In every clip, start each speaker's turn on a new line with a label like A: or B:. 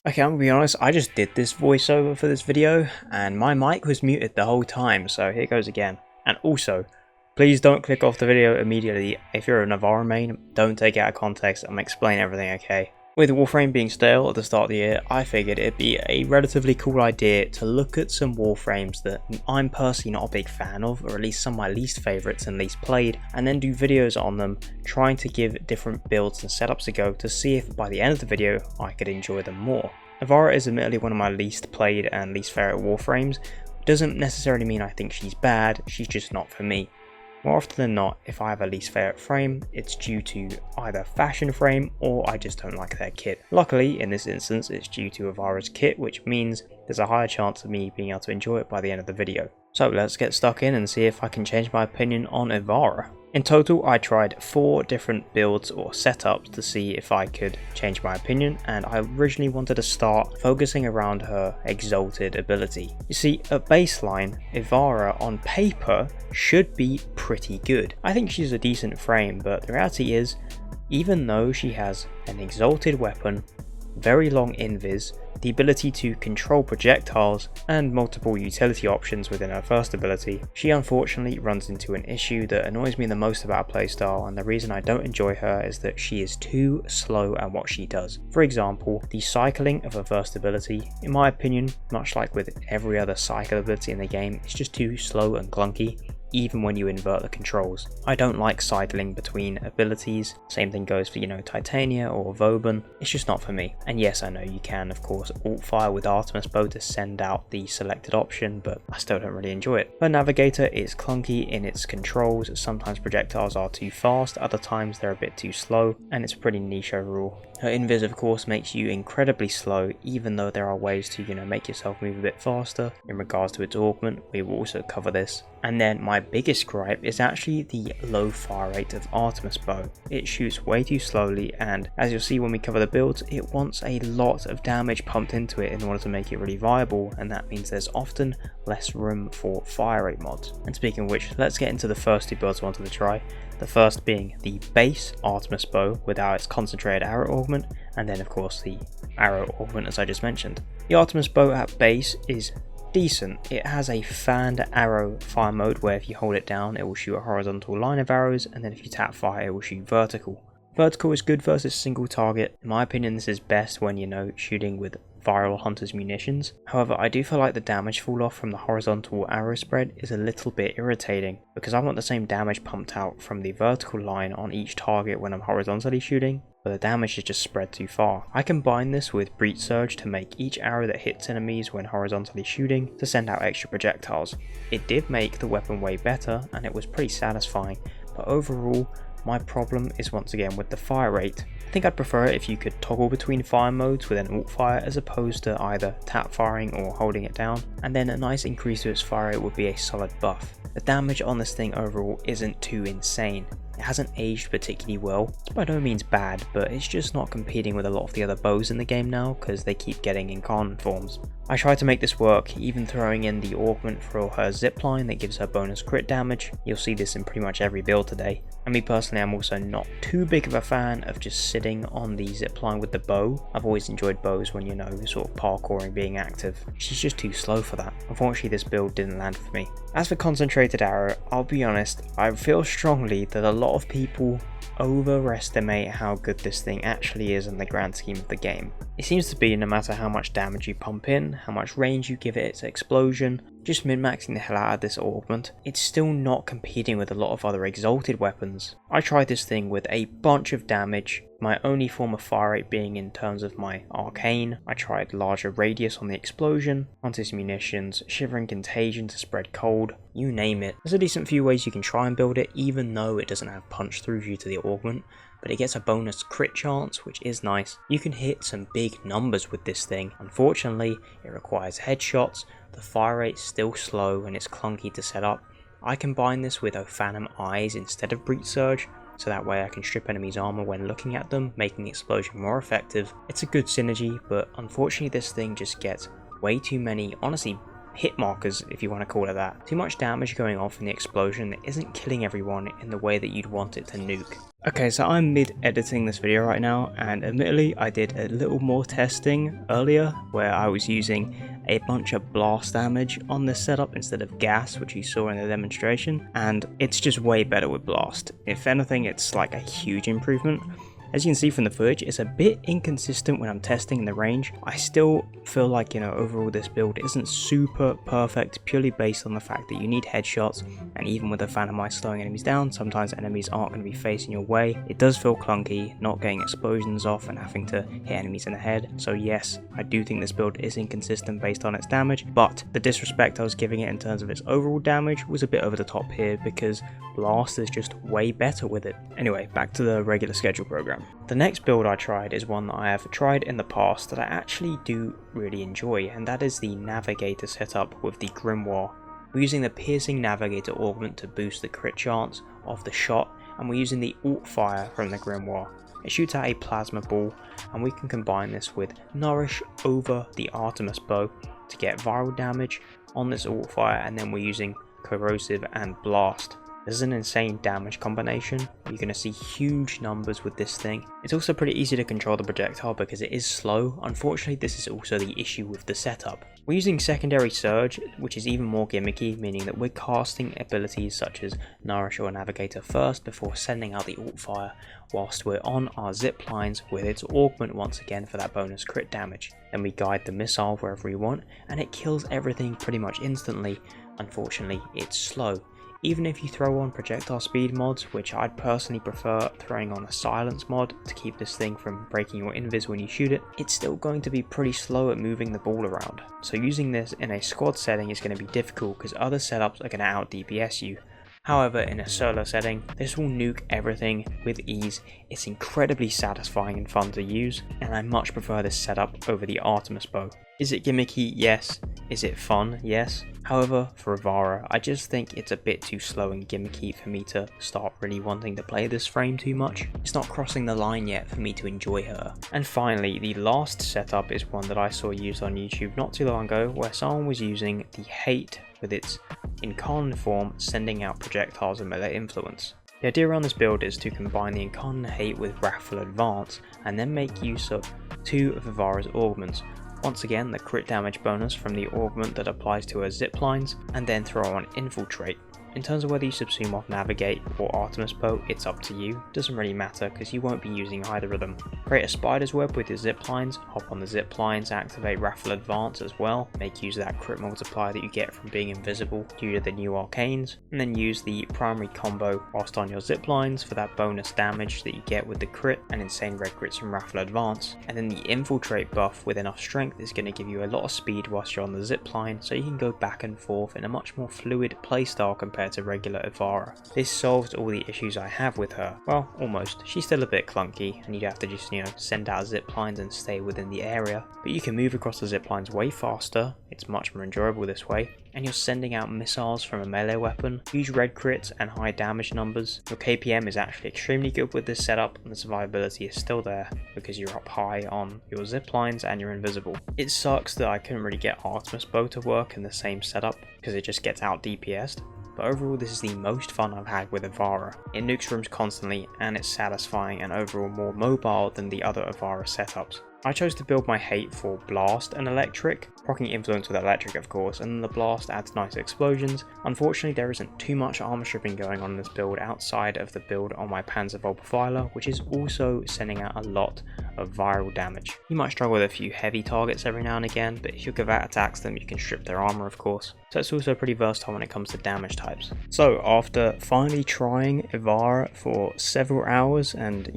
A: Okay, I'm gonna be honest, I just did this voiceover for this video, and my mic was muted the whole time, so here goes again. And also, please don't click off the video immediately. If you're an Ivara main, don't take it out of context. I'm gonna explain everything, okay? With Warframe being stale at the start of the year, I figured it'd be a relatively cool idea to look at some Warframes that I'm personally not a big fan of, or at least some of my least favourites and least played, and then do videos on them, trying to give different builds and setups a go to see if by the end of the video I could enjoy them more. Ivara is admittedly one of my least played and least favourite Warframes. Doesn't necessarily mean I think she's bad, she's just not for me. More often than not, if I have a least favourite frame, it's due to either fashion frame or I just don't like their kit. Luckily, in this instance, it's due to Ivara's kit, which means there's a higher chance of me being able to enjoy it by the end of the video. So let's get stuck in and see if I can change my opinion on Ivara. In total, I tried 4 different builds or setups to see if I could change my opinion, and I originally wanted to start focusing around her exalted ability. You see, at baseline, Ivara on paper should be pretty good. I think she's a decent frame, but the reality is, even though she has an exalted weapon, very long invis, the ability to control projectiles, and multiple utility options within her first ability, she unfortunately runs into an issue that annoys me the most about her playstyle, and the reason I don't enjoy her is that she is too slow at what she does. For example, the cycling of her first ability, in my opinion, much like with every other cycle ability in the game, is just too slow and clunky. Even when you invert the controls. I don't like cycling between abilities, same thing goes for Titania or Vauban, it's just not for me. And yes, I know you can of course alt fire with Artemis Bow to send out the selected option, but I still don't really enjoy it. Her Navigator is clunky in its controls, sometimes projectiles are too fast, other times they're a bit too slow, and it's pretty niche overall. Her invis of course makes you incredibly slow, even though there are ways to make yourself move a bit faster. In regards to its augment, we will also cover this. And then my biggest gripe is actually the low fire rate of Artemis Bow. It shoots way too slowly, and as you'll see when we cover the builds, it wants a lot of damage pumped into it in order to make it really viable, and that means there's often less room for fire rate mods. And speaking of which, let's get into the first 2 builds I wanted to try. The first being the base Artemis Bow without its concentrated arrow augment, and then of course the arrow augment as I just mentioned. The Artemis Bow at base is decent. It has a fanned arrow fire mode where if you hold it down it will shoot a horizontal line of arrows, and then if you tap fire it will shoot vertical. Vertical is good versus single target. In my opinion this is best when shooting with viral hunter's munitions. However, I do feel like the damage fall off from the horizontal arrow spread is a little bit irritating, because I want the same damage pumped out from the vertical line on each target when I'm horizontally shooting, but the damage is just spread too far. I combine this with Breach Surge to make each arrow that hits enemies when horizontally shooting to send out extra projectiles. It did make the weapon way better and it was pretty satisfying, but overall my problem is once again with the fire rate. I think I'd prefer it if you could toggle between fire modes with an alt fire as opposed to either tap firing or holding it down, and then a nice increase to its fire rate would be a solid buff. The damage on this thing overall isn't too insane. It hasn't aged particularly well. It's by no means bad, but it's just not competing with a lot of the other bows in the game now because they keep getting incarnate forms. I tried to make this work, even throwing in the augment for her zipline that gives her bonus crit damage. You'll see this in pretty much every build today. And me personally, I'm also not too big of a fan of just sitting on the zipline with the bow. I've always enjoyed bows when sort of parkouring being active. She's just too slow for that. Unfortunately this build didn't land for me. As for concentrated arrow, I'll be honest, I feel strongly that a lot of people overestimate how good this thing actually is in the grand scheme of the game. It seems to be no matter how much damage you pump in, how much range you give it its explosion, just min-maxing the hell out of this augment, it's still not competing with a lot of other exalted weapons. I tried this thing with a bunch of damage, my only form of fire rate being in terms of my arcane. I tried larger radius on the explosion, hunter's munitions, shivering contagion to spread cold, you name it. There's a decent few ways you can try and build it even though it doesn't have punch through due to the augment, but it gets a bonus crit chance, which is nice. You can hit some big numbers with this thing. Unfortunately, it requires headshots, the fire rate's still slow and it's clunky to set up. I combine this with Phantom Eyes instead of Breach Surge, so that way I can strip enemies armor when looking at them, making the explosion more effective. It's a good synergy, but unfortunately this thing just gets way too many, honestly, hit markers, if you want to call it that. Too much damage going off in the explosion that isn't killing everyone in the way that you'd want it to nuke. Okay, so I'm mid-editing this video right now, and admittedly I did a little more testing earlier where I was using a bunch of blast damage on this setup instead of gas, which you saw in the demonstration, and it's just way better with blast. If anything, it's like a huge improvement. As you can see from the footage, it's a bit inconsistent when I'm testing in the range. I still feel like, overall this build isn't super perfect, purely based on the fact that you need headshots, and even with the Phantom Eye slowing enemies down, sometimes enemies aren't going to be facing your way. It does feel clunky, not getting explosions off and having to hit enemies in the head. So yes, I do think this build is inconsistent based on its damage, but the disrespect I was giving it in terms of its overall damage was a bit over the top here, because Blast is just way better with it. Anyway, back to the regular schedule program. The next build I tried is one that I have tried in the past that I actually do really enjoy, and that is the Navigator setup with the Grimoire. We're using the Piercing Navigator augment to boost the crit chance of the shot, and we're using the alt fire from the Grimoire. It shoots out a plasma ball, and we can combine this with Nourish over the Artemis Bow to get viral damage on this alt fire, and then we're using Corrosive and Blast. This is an insane damage combination. You're going to see huge numbers with this thing. It's also pretty easy to control the projectile because it is slow. Unfortunately, this is also the issue with the setup. We're using Secondary Surge, which is even more gimmicky, meaning that we're casting abilities such as Nourish or Navigator first before sending out the alt fire, whilst we're on our zip lines with its augment once again for that bonus crit damage. Then we guide the missile wherever we want, and it kills everything pretty much instantly. Unfortunately, it's slow. Even if you throw on projectile speed mods, which I'd personally prefer throwing on a silence mod to keep this thing from breaking your invis when you shoot it, it's still going to be pretty slow at moving the ball around. So using this in a squad setting is going to be difficult because other setups are going to out DPS you. However, in a solo setting, this will nuke everything with ease. It's incredibly satisfying and fun to use, and I much prefer this setup over the Artemis Bow. Is it gimmicky? Yes. Is it fun? Yes. However, for Ivara, I just think it's a bit too slow and gimmicky for me to start really wanting to play this frame too much. It's not crossing the line yet for me to enjoy her. And finally, the last setup is one that I saw used on YouTube not too long ago, where someone was using the Hate with its incarnate form sending out projectiles and melee influence. The idea around this build is to combine the incarnate Hate with Wrathful Advance and then make use of two of Ivara's augments. Once again, the crit damage bonus from the augment that applies to her zip lines, and then throw on Infiltrate. In terms of whether you subsume off Navigate or Artemis Bow, it's up to you. Doesn't really matter because you won't be using either of them. Create a spider's web with your zip lines, hop on the zip lines, activate Wrathful Advance as well, make use of that crit multiplier that you get from being invisible due to the new arcanes, and then use the primary combo whilst on your zip lines for that bonus damage that you get with the crit and insane red crits from Wrathful Advance. And then the Infiltrate buff with enough strength is going to give you a lot of speed whilst you're on the zip line, so you can go back and forth in a much more fluid playstyle compared to regular Ivara. This solves all the issues I have with her. Well, almost. She's still a bit clunky and you'd have to just, send out zip lines and stay within the area. But you can move across the zip lines way faster, it's much more enjoyable this way, and you're sending out missiles from a melee weapon, huge red crits and high damage numbers. Your KPM is actually extremely good with this setup, and the survivability is still there because you're up high on your zip lines and you're invisible. It sucks that I couldn't really get Artemis Bow to work in the same setup because it just gets out DPS'd. But overall, this is the most fun I've had with Ivara. It nukes rooms constantly and it's satisfying and overall more mobile than the other Ivara setups. I chose to build my Hate for Blast and Electric, proccing influence with Electric of course, and then the Blast adds nice explosions. Unfortunately, there isn't too much armor stripping going on in this build outside of the build on my Panzervolprofiler, which is also sending out a lot of viral damage. You might struggle with a few heavy targets every now and again, but if your Gavat attacks them, you can strip their armor of course. So it's also pretty versatile when it comes to damage types. So after finally trying Ivara for several hours and,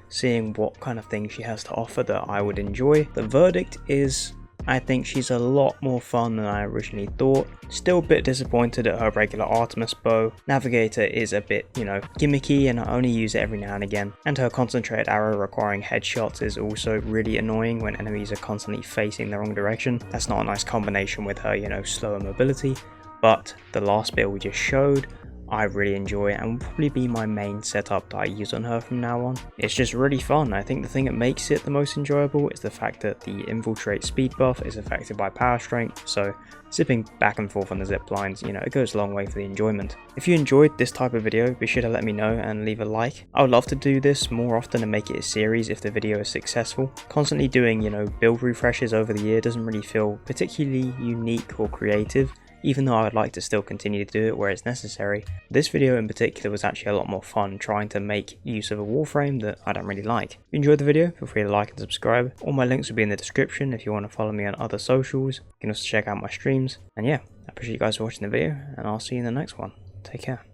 A: seeing what kind of things she has to offer that I would enjoy, the verdict is I think she's a lot more fun than I originally thought. Still a bit disappointed at her regular Artemis Bow. Navigator is a bit, gimmicky and I only use it every now and again. And her concentrated arrow requiring headshots is also really annoying when enemies are constantly facing the wrong direction. That's not a nice combination with her, slower mobility. But the last build we just showed, I really enjoy and will probably be my main setup that I use on her from now on. It's just really fun. I think the thing that makes it the most enjoyable is the fact that the infiltrate speed buff is affected by power strength, so zipping back and forth on the zip lines, you know, it goes a long way for the enjoyment. If you enjoyed this type of video, be sure to let me know and leave a like. I would love to do this more often and make it a series if the video is successful. Constantly doing, you know, build refreshes over the year doesn't really feel particularly unique or creative, even though I would like to still continue to do it where it's necessary. This video in particular was actually a lot more fun trying to make use of a Warframe that I don't really like. If you enjoyed the video, feel free to like and subscribe. All my links will be in the description if you want to follow me on other socials. You can also check out my streams. And yeah, I appreciate you guys for watching the video, and I'll see you in the next one. Take care.